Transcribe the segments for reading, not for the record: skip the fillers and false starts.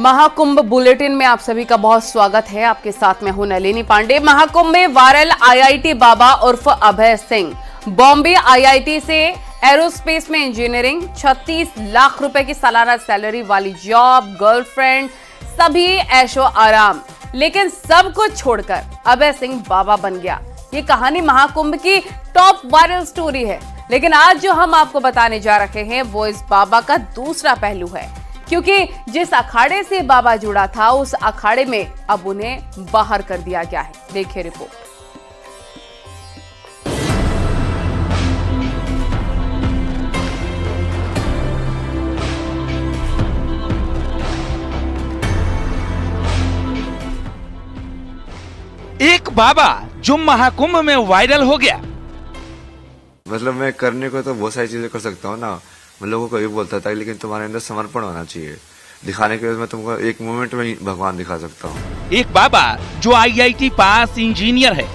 Mahakumbh bulletin में आप सभी का बहुत स्वागत है। आपके साथ मैं हूं नलिनी पांडे। महाकुंभ में वायरल आईआईटी बाबा उर्फ अभय सिंह, बॉम्बे आईआईटी से एरोस्पेस में इंजीनियरिंग, 36 लाख रुपए की सालाना सैलरी वाली जॉब, गर्लफ्रेंड, सभी ऐशो आराम, लेकिन सब कुछ छोड़कर अभय सिंह बाबा बन गया। ये कहानी महाकुंभ की टॉप वायरल स्टोरी है। लेकिन आज जो हम आपको बताने जा रहे हैं वो इस बाबा का दूसरा पहलू है, क्योंकि जिस अखाड़े से बाबा जुड़ा था उस अखाड़े में अब उन्हें बाहर कर दिया गया है। देखिए रिपोर्ट। एक बाबा जो महाकुंभ में वायरल हो गया। मतलब मैं करने को तो बहुत सारी चीजें कर सकता हूँ ना। मैं लोगों को ये बोलता था लेकिन तुम्हारे अंदर समर्पण होना चाहिए। दिखाने के बाद मैं तुमको एक मोमेंट में ही भगवान दिखा सकता हूँ। एक बाबा जो आईआईटी पास इंजीनियर है,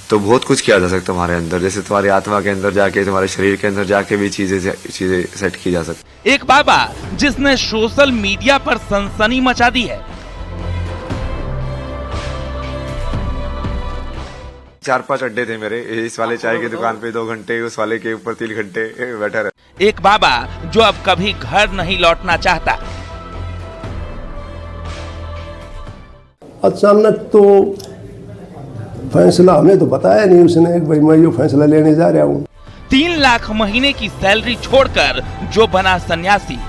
तो बहुत कुछ किया जा सकता है तुम्हारे अंदर, जैसे तुम्हारी आत्मा के अंदर जाके, तुम्हारे शरीर के अंदर जाके भी चीजें सेट की जा सकती। एक बाबा जिसने सोशल मीडिया पर सनसनी मचा दी है। 4-5 अड्डे थे मेरे, इस वाले चाय की दुकान पे 2 घंटे, उस वाले के ऊपर 3 घंटे बैठा रहा। एक बाबा जो अब कभी घर नहीं लौटना चाहता। अचानक तो फैसला हमें तो बताया नहीं उसने, भाई मैं ये फैसला लेने जा रहा हूँ। 3 लाख महीने की सैलरी छोड़कर जो बना सन्यासी।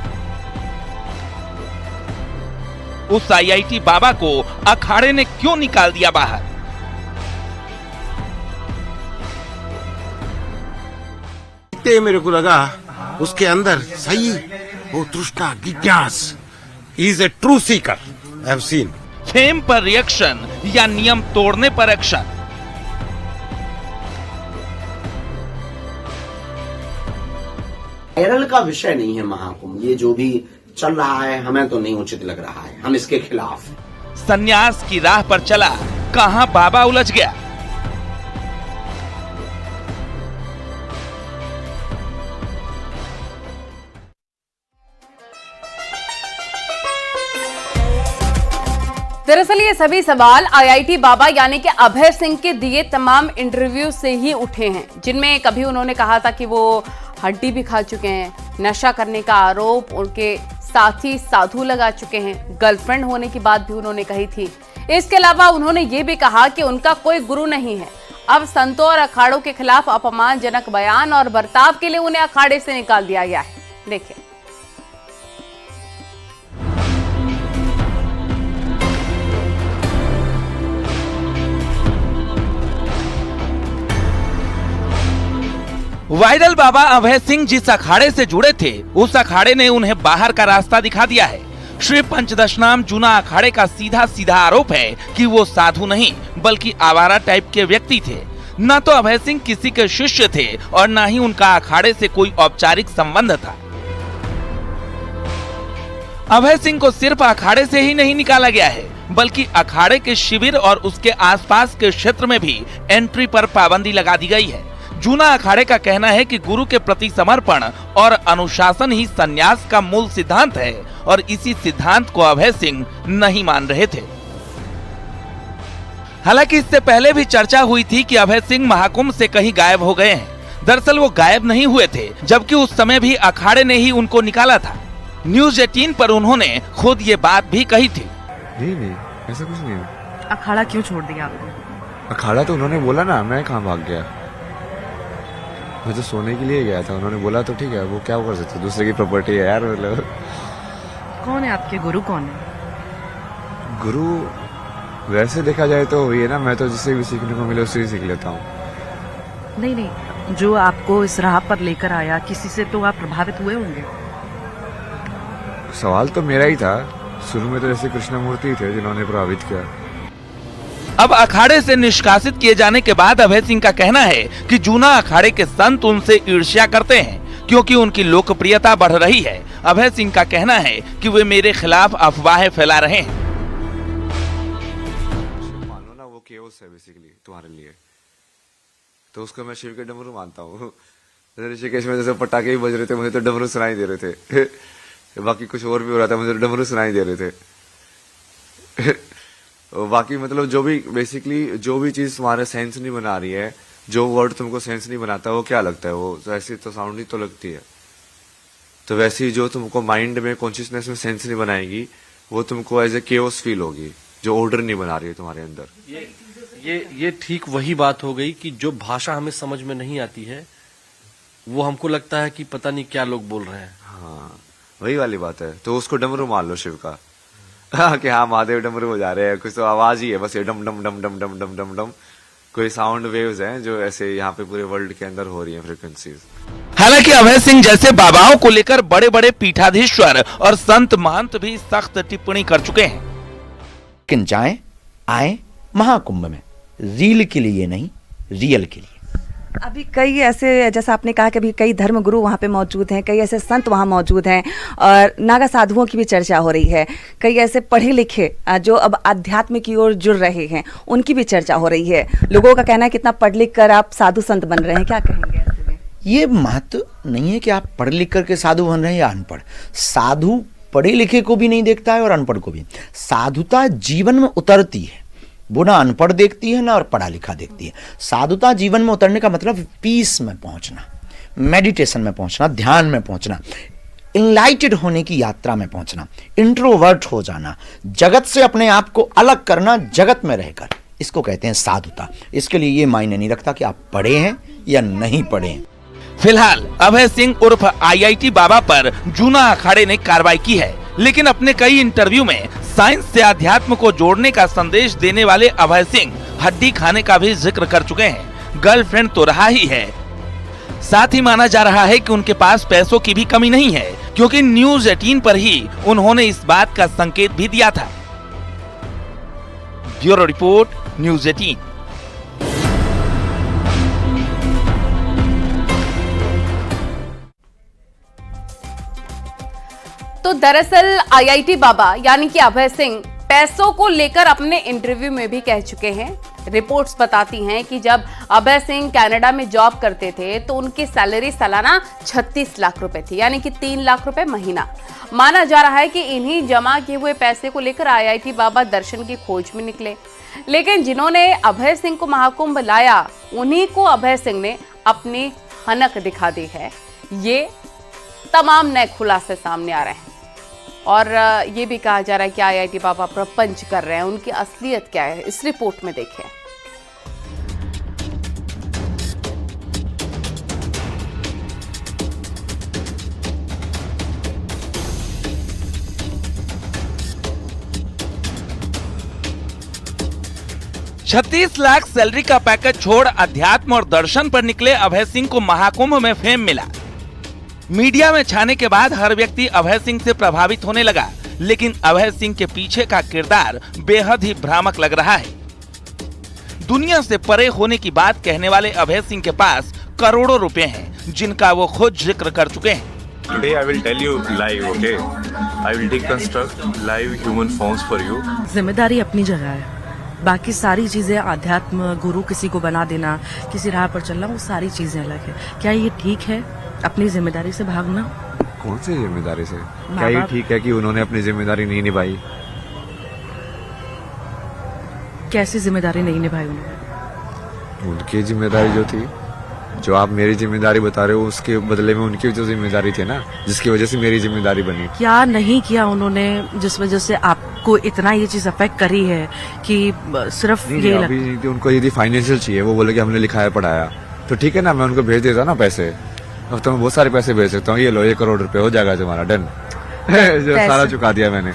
उस आईआईटी बाबा को अखाड़े ने क्यों निकाल दिया बाहर? मेरे को लगा उसके अंदर सही वो तृष्णा, जिज्ञास, is a true seeker. I have seen. Fame पर रिएक्शन या नियम तोड़ने पर एक्शन। वायरल का विषय नहीं है महाकुंभ। ये जो भी चल रहा है हमें तो नहीं उचित लग रहा है, हम इसके खिलाफ हैं। सन्यास की राह पर चला, कहां बाबा उलझ गया। दरअसल ये सभी सवाल आईआईटी बाबा यानी कि अभय सिंह के दिए तमाम इंटरव्यू से ही उठे हैं, जिनमें कभी उन्होंने कहा था कि वो हड्डी भी खा चुके हैं, नशा करने का आरोप उनके साथी साधु लगा चुके हैं, गर्लफ्रेंड होने की बात भी उन्होंने कही थी। इसके अलावा उन्होंने ये भी कहा कि उनका कोई गुरु नहीं है। अब संतों और अखाड़ों के खिलाफ अपमानजनक बयान और बर्ताव के लिए उन्हें अखाड़े से निकाल दिया गया है। देखिए। वायरल बाबा अभय सिंह जिस अखाड़े से जुड़े थे उस अखाड़े ने उन्हें बाहर का रास्ता दिखा दिया है। श्री पंचदशनाम जूना अखाड़े का सीधा सीधा आरोप है कि वो साधु नहीं बल्कि आवारा टाइप के व्यक्ति थे। न तो अभय सिंह किसी के शिष्य थे और न ही उनका अखाड़े से कोई औपचारिक संबंध था। अभय सिंह को सिर्फ अखाड़े से ही नहीं निकाला गया है बल्कि अखाड़े के शिविर और उसके आसपास के क्षेत्र में भी एंट्री पर पाबंदी लगा दी गई है। जूना अखाड़े का कहना है कि गुरु के प्रति समर्पण और अनुशासन ही सन्यास का मूल सिद्धांत है और इसी सिद्धांत को अभय सिंह नहीं मान रहे थे। हालांकि इससे पहले भी चर्चा हुई थी कि अभय सिंह महाकुंभ से कहीं गायब हो गए हैं। दरअसल वो गायब नहीं हुए थे, जबकि उस समय भी अखाड़े ने ही उनको निकाला था। न्यूज़ 18 पर उन्होंने खुद ये बात भी कही थी। नहीं, ऐसा कुछ नहीं है। अखाड़ा क्यों छोड़ दिया आपने? अखाड़ा तो उन्होंने बोला ना, मैं कहाँ भाग गया। मैं तो सोने के लिए गया था, उन्होंने बोला तो ठीक है, वो क्या कर सकते, दूसरे की प्रॉपर्टी है यार। मतलब कौन है आपके गुरु? कौन है गुरु? वैसे देखा जाए तो वही है ना, मैं तो जिससे भी सीखने को मिले उससे ही सीख लेता हूँ। नहीं, जो आपको इस राह पर लेकर आया, किसी से तो आप प्रभावित हुए होंगे। सवाल तो मेरा ही था शुरू में, तो जैसे कृष्णमूर्ति थे जिन्होंने प्रभावित किया। अब अखाड़े से निष्कासित किए जाने के बाद अभय सिंह का कहना है कि जूना अखाड़े के संत उनसे ईर्ष्या करते हैं क्योंकि उनकी लोकप्रियता बढ़ रही है। अभय सिंह का कहना है कि वे मेरे खिलाफ अफवाहें फैला रहे हैं। मान लो ना, वो केओस है बेसिकली तुम्हारे लिए, तो उसको मैं शिव के डमरू मानता हूँ। जैसे ऋषिकेश में जैसे पटाखे ही बज रहे थे, मुझे तो डमरू सुनाई दे रहे थे। बाकी कुछ और भी हो रहा था, मुझे तो डमरू सुनाई दे रहे थे। बाकी मतलब जो भी बेसिकली जो भी चीज तुम्हारे सेंस नहीं बना रही है, जो वर्ड तुमको सेंस नहीं बनाता, वो क्या लगता है, वो ऐसी तो साउंड ही तो लगती है। तो वैसे ही जो तुमको माइंड में कॉन्शियसनेस में सेंस नहीं बनाएगी, वो तुमको एज ए केओस फील होगी, जो ऑर्डर नहीं बना रही है तुम्हारे अंदर। ये ठीक वही बात हो गई कि जो भाषा हमें समझ में नहीं आती है, वो हमको लगता है कि पता नहीं क्या लोग बोल रहे हैं। हाँ, वही वाली बात है। तो उसको डमरू मान लो शिव का। हाँ, कि हाँ महादेव डमरू हो जा रहे हैं, कुछ तो आवाज ही है बस, ये डम डम डम डम डम डम डम डम, कोई साउंड वेव्स हैं जो ऐसे यहाँ पे पूरे वर्ल्ड के अंदर हो रही हैं, फ्रिक्वेंसीज। हालांकि अभय सिंह जैसे बाबाओं को लेकर बड़े बड़े पीठाधीश्वर और संत महंत भी सख्त टिप्पणी कर चुके हैं। लेकिन जाएं आए महाकुंभ में रील के लिए नहीं, रियल के लिए। अभी कई ऐसे, जैसा आपने कहा कि अभी कई धर्मगुरु वहाँ पे मौजूद हैं, कई ऐसे संत वहाँ मौजूद हैं और नागा साधुओं की भी चर्चा हो रही है। कई ऐसे पढ़े लिखे जो अब अध्यात्म की ओर जुड़ रहे हैं, उनकी भी चर्चा हो रही है। लोगों का कहना है कितना पढ़ लिख कर आप साधु संत बन रहे हैं, क्या कहेंगे ऐसे में? ये महत्व नहीं है कि आप पढ़ लिख करके साधु बन रहे हैं या अनपढ़। साधु पढ़े लिखे को भी नहीं देखता है और अनपढ़ को भी। साधुता जीवन में उतरती है, वो ना अनपढ़ देखती है ना और पढ़ा लिखा देखती है। साधुता जीवन में उतरने का मतलब पीस में पहुंचना, मेडिटेशन में पहुंचना, ध्यान में पहुंचना, इनलाइटेड होने की यात्रा में पहुंचना, इंट्रोवर्ट हो जाना, जगत से अपने आप को अलग करना, जगत में रहकर, इसको कहते हैं साधुता। इसके लिए ये मायने नहीं रखता कि आप पढ़े हैं या नहीं पढ़े हैं। फिलहाल अभय सिंह उर्फ IIT बाबा पर जूना अखाड़े ने कार्रवाई की है, लेकिन अपने कई इंटरव्यू में साइंस से अध्यात्म को जोड़ने का संदेश देने वाले अभय सिंह हड्डी खाने का भी जिक्र कर चुके हैं। गर्लफ्रेंड तो रहा ही है, साथ ही माना जा रहा है कि उनके पास पैसों की भी कमी नहीं है, क्योंकि न्यूज 18 पर ही उन्होंने इस बात का संकेत भी दिया था। Bureau report, news 18। तो दरअसल IIT बाबा यानी कि अभय सिंह पैसों को लेकर अपने इंटरव्यू में भी कह चुके हैं। रिपोर्ट्स बताती हैं कि जब अभय सिंह कनाडा में जॉब करते थे तो उनकी सैलरी सालाना 36 लाख रुपए थी, यानी कि 3 लाख रुपए महीना। माना जा रहा है कि इन्हीं जमा किए हुए पैसे को लेकर IIT बाबा दर्शन की खोज में निकले, लेकिन जिन्होंने अभय सिंह को महाकुंभ लाया, उन्हीं को अभय सिंह ने अपनी हनक दिखा दी है। ये तमाम नए खुलासे सामने आ रहे हैं और ये भी कहा जा रहा है कि IIT बाबा प्रपंच कर रहे हैं। उनकी असलियत क्या है, इस रिपोर्ट में देखें। $36 लाख सैलरी का पैकेज छोड़ अध्यात्म और दर्शन पर निकले अभय सिंह को महाकुंभ में फेम मिला। मीडिया में छाने के बाद हर व्यक्ति अभय सिंह से प्रभावित होने लगा, लेकिन अभय सिंह के पीछे का किरदार बेहद ही भ्रामक लग रहा है। दुनिया से परे होने की बात कहने वाले अभय सिंह के पास करोड़ों रुपए हैं, जिनका वो खुद जिक्र कर चुके हैं। Today I will tell you live, okay? I will deconstruct live human forms for you. जिम्मेदारी अपनी जगह है, बाकी सारी चीजें अध्यात्म, गुरु किसी को बना देना, किसी राह पर चलना, वो सारी चीजें अलग है। क्या ये ठीक है अपनी जिम्मेदारी से भागना? कौन सी जिम्मेदारी से? क्या ये ठीक है कि उन्होंने अपनी जिम्मेदारी नहीं निभाई? कैसी जिम्मेदारी नहीं निभाई उन्होंने? उनकी जिम्मेदारी जो थी, जो आप मेरी जिम्मेदारी बता रहे हो, उसके बदले में उनकी जो जिम्मेदारी थी ना, जिसकी वजह से मेरी जिम्मेदारी बनी। क्या नहीं किया उन्होंने जिस वजह से आपको इतना ये चीज अफेक्ट करी है कि सिर्फ ये अभी उनको यदि फाइनेंशियल चाहिए, वो बोले कि हमने लिखाया पढ़ाया, तो ठीक है ना, मैं उनको भेज देता ना पैसे। अब तो मैं बहुत सारे पैसे भेज सकता हूँ, ये लो 1 करोड़ रुपए हो जाएगा तुम्हारा, डन। जो सारा चुका दिया मैंने।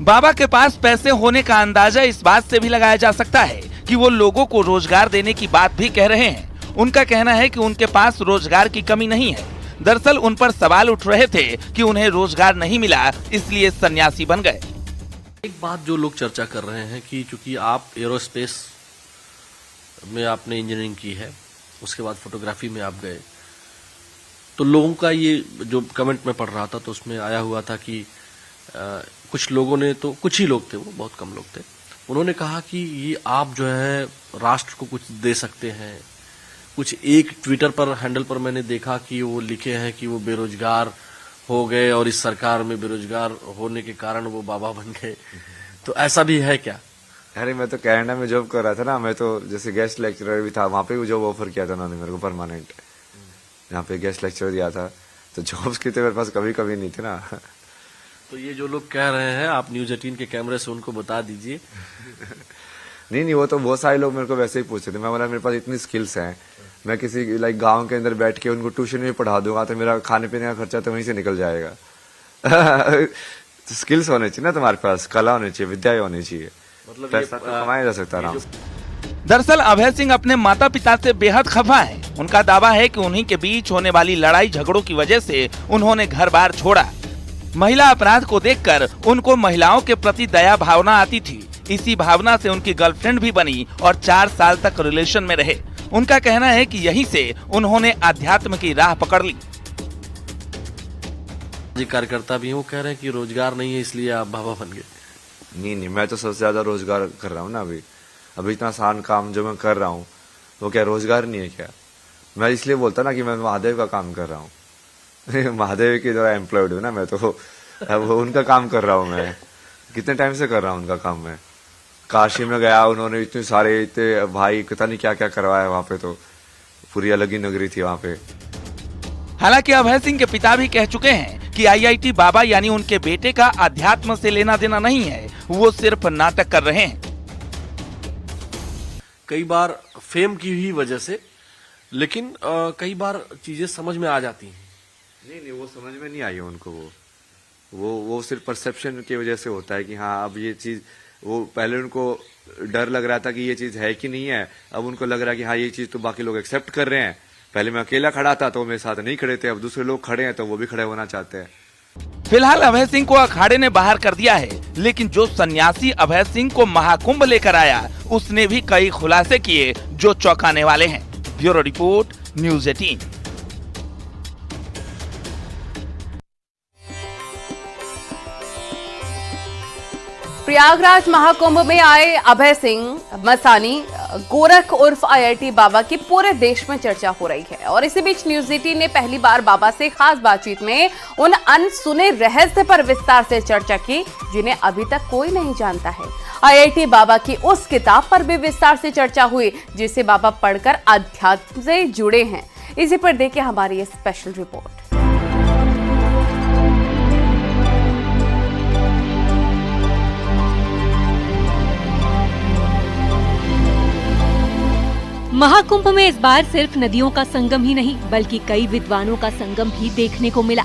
बाबा के पास पैसे होने का अंदाजा इस बात से भी लगाया जा सकता है कि वो लोगों को रोजगार देने की बात भी कह रहे हैं। उनका कहना है कि उनके पास रोजगार की कमी नहीं है। दरअसल उन पर सवाल उठ रहे थे कि उन्हें रोजगार नहीं मिला, इसलिए सन्यासी बन गए। एक बात जो लोग चर्चा कर रहे हैं कि चूंकि आप एरोस्पेस में आपने इंजीनियरिंग की है, उसके बाद फोटोग्राफी में आप गए, तो लोगों का ये जो कमेंट में पढ़ रहा था तो उसमें आया हुआ था कि कुछ लोगों ने, तो कुछ ही लोग थे, वो बहुत कम लोग थे, उन्होंने कहा कि ये आप जो है राष्ट्र को कुछ दे सकते हैं, कुछ एक ट्विटर पर हैंडल पर मैंने देखा कि वो लिखे हैं कि वो बेरोजगार हो गए और इस सरकार में बेरोजगार होने के कारण वो बाबा बन गए, तो ऐसा भी है क्या? अरे मैं तो कनाडा में जॉब कर रहा था ना, मैं तो जैसे गेस्ट लेक्चरर भी था, वहाँ पे जॉब ऑफर किया था उन्होंने मेरे को परमानेंट, यहाँ पे गेस्ट लेक्चर दिया था, तो जॉब्स की तो मेरे पास कभी कभी नहीं थी ना। तो ये जो लोग कह रहे हैं आप न्यूज 18 के कैमरे से उनको बता दीजिए। नहीं, वो तो बहुत सारे लोग मेरे को वैसे ही पूछते थे। मैं बोला मेरे पास इतनी स्किल्स हैं, मैं किसी लाइक गांव के अंदर बैठ के उनको ट्यूशन में पढ़ा दूंगा तो मेरा खाने पीने का खर्चा तो वहीं से निकल जाएगा। तो स्किल्स होने चाहिए ना तुम्हारे पास, कला होनी चाहिए, विद्या होनी चाहिए, मतलब पैसा तो कमाया जा सकता है। दरअसल अभय सिंह अपने माता पिता से बेहद खफा हैं। उनका दावा है कि उन्हीं के बीच होने वाली लड़ाई झगड़ों की वजह से उन्होंने घर बार छोड़ा। महिला अपराध को देखकर उनको महिलाओं के प्रति दया भावना आती थी। इसी भावना से उनकी गर्लफ्रेंड भी बनी और 4 साल तक रिलेशन में रहे। उनका कहना है कि यहीं से उन्होंने अध्यात्म की राह पकड़ ली। जी कार्यकर्ता भी वो कह रहे हैं कि रोजगार नहीं है इसलिए आप बाबा बन गए। नहीं, मैं तो सबसे ज्यादा रोजगार कर रहा हूँ ना। अभी इतना आसान काम जो मैं कर रहा हूँ वो क्या रोजगार नहीं है क्या? मैं इसलिए बोलता ना कि मैं महादेव का काम कर रहा हूँ। महादेव के द्वारा एम्प्लॉयड हूँ ना मैं, तो अब उनका काम कर रहा हूँ मैं। कितने टाइम से कर रहा हूँ उनका काम मैं। काशी में गया, उन्होंने इतने सारे इतने भाई पता नहीं क्या क्या करवाया वहाँ पे, तो पूरी अलग ही नगरी थी वहाँ पे। हालांकि अभय सिंह के पिता भी कह चुके हैं कि IIT बाबा यानी उनके बेटे का अध्यात्म से लेना देना नहीं है, वो सिर्फ नाटक कर रहे हैं। कई बार फेम की ही वजह से, लेकिन कई बार चीजें समझ में आ जाती हैं। नहीं, वो समझ में नहीं आई उनको। वो सिर्फ परसेप्शन की वजह से होता है कि हाँ अब ये चीज, वो पहले उनको डर लग रहा था कि ये चीज है कि नहीं है, अब उनको लग रहा है कि हाँ ये चीज तो बाकी लोग एक्सेप्ट कर रहे हैं। पहले मैं अकेला खड़ा था तो मेरे साथ नहीं खड़े थे, अब दूसरे लोग खड़े हैं तो वो भी खड़े होना चाहते हैं। फिलहाल अभय सिंह को अखाड़े ने बाहर कर दिया है, लेकिन जो सन्यासी अभय सिंह को महाकुंभ लेकर आया उसने भी कई खुलासे किए जो चौंकाने वाले हैं। Bureau report, news 18। Prayagraj Mahakumbh में आए अभय सिंह मसानी गोरख उर्फ IIT बाबा की पूरे देश में चर्चा हो रही है। और इसी बीच न्यूज 18 ने पहली बार बाबा से खास बातचीत में उन अनसुने रहस्य पर विस्तार से चर्चा की जिन्हें अभी तक कोई नहीं जानता है। IIT बाबा की उस किताब पर भी विस्तार से चर्चा हुई जिसे बाबा पढ़कर अध्यात्म से जुड़े हैं। इसी पर देखिए हमारी ये स्पेशल रिपोर्ट। महाकुंभ में इस बार सिर्फ नदियों का संगम ही नहीं बल्कि कई विद्वानों का संगम भी देखने को मिला।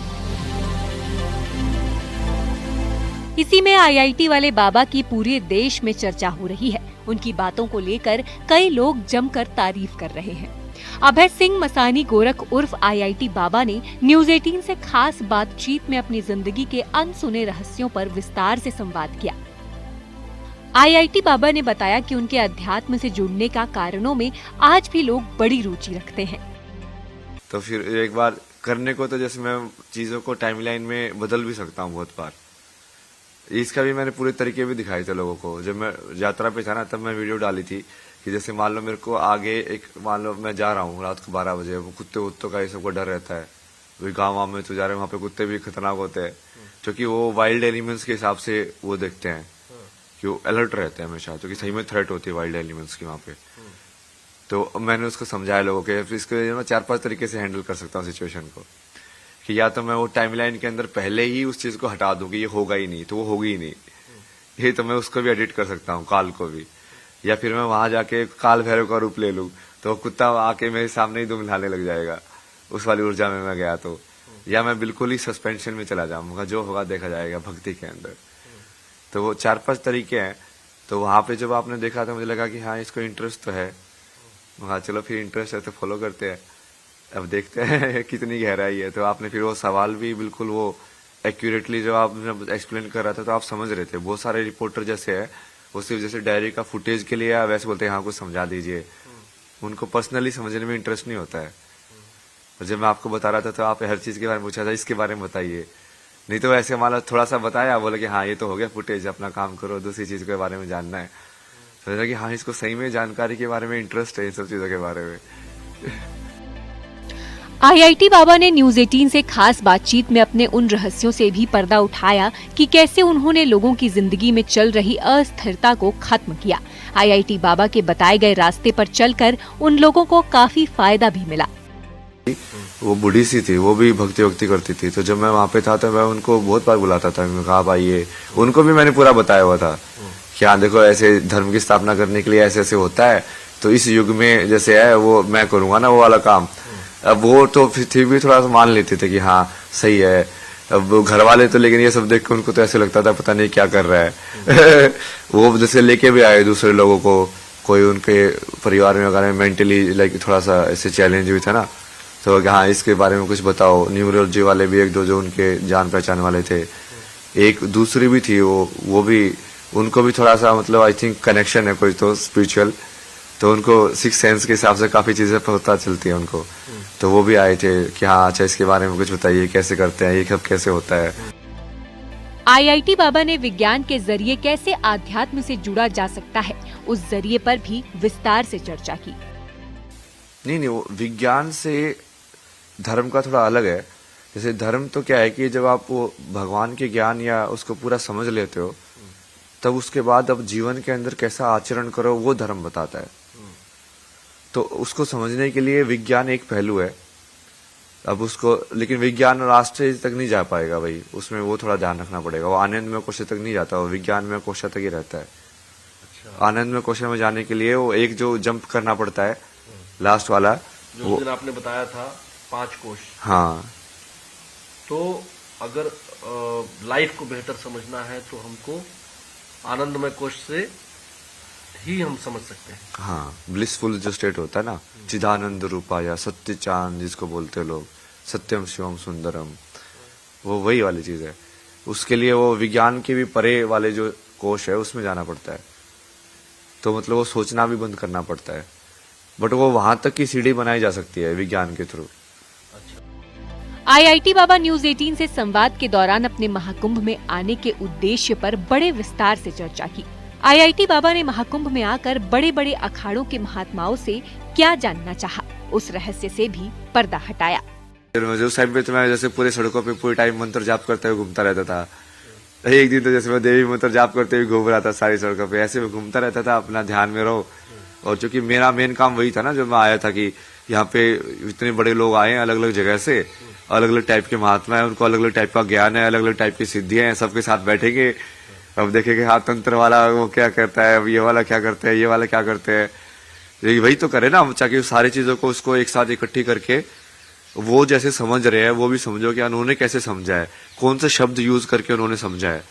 इसी में IIT वाले बाबा की पूरे देश में चर्चा हो रही है। उनकी बातों को लेकर कई लोग जमकर तारीफ कर रहे हैं। अभय सिंह मसानी गोरख उर्फ IIT बाबा ने न्यूज 18 से खास बातचीत में अपनी जिंदगी के अनसुने रहस्यों पर विस्तार से संवाद किया। IIT बाबा ने बताया कि उनके अध्यात्म से जुड़ने का कारणों में आज भी लोग बड़ी रुचि रखते हैं। तो फिर एक बार करने को तो जैसे मैं चीजों को टाइमलाइन में बदल भी सकता हूँ बहुत बार। इसका भी मैंने पूरे तरीके भी दिखाए थे लोगों को। जब मैं यात्रा पे था ना तब मैं वीडियो डाली थी कि जैसे मान लो मेरे को आगे एक, मान लो मैं जा रहा हूँ रात को 12 बजे, वो कुत्ते उत्तों का ये सबको डर रहता है। वही गाँव में तो जा रहे हैं, वहाँ पे कुत्ते भी खतरनाक होते हैं क्योंकि वो वाइल्ड एनिमल्स के हिसाब से वो देखते हैं कि वो अलर्ट रहते हैं हमेशा, क्योंकि सही में थ्रेट होती है वाइल्ड एनिमल्स की वहाँ पे। तो मैंने उसको समझाया लोगों के, इसको मैं 4-5 तरीके से हैंडल कर सकता हूँ सिचुएशन को कि या तो मैं वो टाइमलाइन के अंदर पहले ही उस चीज को हटा दूं कि ये होगा ही नहीं तो वो होगी ही नहीं, ये तो मैं उसको भी एडिट कर सकता हूँ, काल को भी। या फिर मैं वहां जाके काल भैरव का रूप ले लूं तो कुत्ता आके मेरे सामने ही दुम हिलाने लग जाएगा, उस वाली ऊर्जा में मैं गया तो। या मैं बिल्कुल ही सस्पेंशन में चला जाऊंगा, जो होगा देखा जाएगा भक्ति के अंदर। तो वो 4-5 तरीके हैं। तो वहां पे जब आपने देखा तो मुझे लगा कि हाँ इसको इंटरेस्ट तो है, हाँ चलो फिर इंटरेस्ट है तो फॉलो करते हैं, अब देखते हैं कितनी गहराई है। तो आपने फिर वो सवाल भी बिल्कुल वो एक्यूरेटली जब आपने एक्सप्लेन कर रहा था तो आप समझ रहे थे। बहुत सारे रिपोर्टर जैसे है वो सिर्फ जैसे डायरी का फुटेज के लिए वैसे बोलते हैं हाँ कुछ समझा दीजिए, उनको पर्सनली समझने में इंटरेस्ट नहीं होता है। और जब मैं आपको बता रहा था तो आप हर चीज के बारे में पूछा था, इसके बारे में बताइए, नहीं तो ऐसे मान लो थोड़ा सा बताया, बोले कि हाँ ये तो हो गया फुटेज, अपना काम करो, दूसरी चीज के बारे में जानना है। सोचा कि हाँ इसको सही में जानकारी के बारे में इंटरेस्ट है, इन सब चीजों के बारे में। आईआईटी बाबा ने न्यूज 18 से खास बातचीत में अपने उन रहस्यों से भी पर्दा उठाया कि कैसे उन्होंने लोगों की जिंदगी में चल रही अस्थिरता को खत्म किया। आईआईटी बाबा के बताए गए रास्ते पर चलकर उन लोगों को काफी फायदा भी मिला। वो बूढ़ी सी थी, वो भी भक्ति करती थी, तो जब मैं वहाँ पे था तो मैं उनको बहुत बार बुलाता था, मैं कहा भाई ये, उनको भी मैंने पूरा बताया हुआ था कि हाँ देखो ऐसे धर्म की स्थापना करने के लिए ऐसे ऐसे होता है, तो इस युग में जैसे है वो मैं करूंगा ना वो वाला काम। अब वो तो फिर भी थोड़ा सा मान लेते थे कि हाँ सही है। अब घर वाले तो लेकिन ये सब देख के उनको तो ऐसे लगता था पता नहीं क्या कर रहा है। वो जैसे लेके भी आए दूसरे लोगों को, कोई उनके परिवार में अगर मेंटली लाइक थोड़ा सा ऐसे चैलेंज भी था ना, तो हाँ इसके बारे में कुछ बताओ। न्यूरोलॉजी वाले भी एक दो जो उनके जान पहचान वाले थे, एक दूसरी भी थी वो भी, उनको भी थोड़ा सा मतलब आई थिंक कनेक्शन है कोई तो स्पिरिचुअल, तो उनको सिक्स सेंस के हिसाब से काफी चीजें पता चलती है उनको, तो वो भी आए थे कि हाँ अच्छा इसके बारे में कुछ बताइए, कैसे करते हैं ये सब, कैसे होता है। आईआईटी बाबा ने विज्ञान के जरिए कैसे आध्यात्म से जुड़ा जा सकता है, उस जरिए पर भी विस्तार से चर्चा की। नहीं वो विज्ञान से धर्म का थोड़ा अलग है। जैसे धर्म तो क्या है कि जब आप वो भगवान के ज्ञान या उसको पूरा समझ लेते हो, तब उसके बाद अब जीवन के अंदर कैसा आचरण करो वो धर्म बताता है। तो उसको समझने के लिए विज्ञान एक पहलू है। अब उसको, लेकिन विज्ञान राष्ट्र तक नहीं जा पाएगा भाई, उसमें वो थोड़ा ध्यान रखना पड़ेगा। वो आनंद में कोश तक नहीं जाता, वो विज्ञान में कोश तक ही रहता है। अच्छा। आनंद में कोश में जाने के लिए वो एक जो जंप करना पड़ता है लास्ट वाला, जो दिन आपने बताया था 5 कोश। हाँ, तो अगर लाइफ को बेहतर समझना है तो हमको आनंदमय कोश से ही हम समझ सकते हैं। हाँ, ब्लिसफुल जो स्टेट होता है ना, चिदानंद रूपा या सत्य चांद जिसको बोलते हैं लोग, सत्यम शिवम सुंदरम, वो वही वाली चीज है। उसके लिए वो विज्ञान के भी परे वाले जो कोश है उसमें जाना पड़ता है। तो मतलब वो सोचना भी बंद करना पड़ता है, बट वो वहां तक की सीढ़ी बनाई जा सकती है विज्ञान के थ्रू। आईआईटी बाबा न्यूज 18 से संवाद के दौरान अपने महाकुंभ में आने के उद्देश्य पर बड़े विस्तार से चर्चा की। आईआईटी बाबा ने महाकुंभ में आकर बड़े बड़े अखाड़ों के महात्माओं से क्या जानना चाहा, उस रहस्य से भी पर्दा हटाया। उस टाइम पे तो मैं जैसे पूरे सड़कों पे पूरे टाइम मंत्र जाप करते हुए घूमता रहता था। एक दिन तो जैसे मैं देवी मंत्र जाप करते हुए घूम रहा था सारी सड़कों पे, ऐसे में घूमता रहता था, अपना ध्यान में रहो। और चूंकि मेरा मेन काम वही था ना, जब मैं आया था कि यहाँ पे इतने बड़े लोग आए हैं अलग अलग जगह से, अलग अलग टाइप के महात्मा है, उनको अलग अलग टाइप का ज्ञान है, अलग अलग टाइप की सिद्धियां हैं, सबके साथ बैठेंगे। अब देखेंगे हाँ तंत्र वाला वो क्या करता है, अब ये वाला क्या करते हैं, ये वाला क्या करते हैं, वही तो करे ना, ताकि सारी चीजों को उसको एक साथ इकट्ठी करके वो जैसे समझ रहे हैं वो भी समझो कि उन्होंने कैसे समझा है, कौन से शब्द यूज करके उन्होंने समझा है,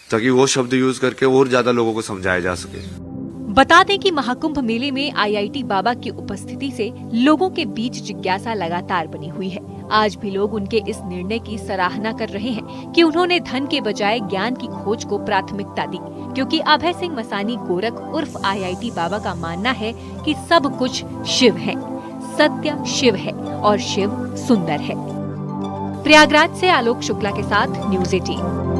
ताकि वो शब्द यूज करके और ज्यादा लोगों को समझाया जा सके। बता दें कि महाकुंभ मेले में आईआईटी बाबा की उपस्थिति से लोगों के बीच जिज्ञासा लगातार बनी हुई है। आज भी लोग उनके इस निर्णय की सराहना कर रहे हैं कि उन्होंने धन के बजाय ज्ञान की खोज को प्राथमिकता दी, क्योंकि अभय सिंह मसानी गोरख उर्फ आईआईटी बाबा का मानना है कि सब कुछ शिव है, सत्य शिव है और शिव सुंदर है। प्रयागराज से आलोक शुक्ला के साथ न्यूज 18।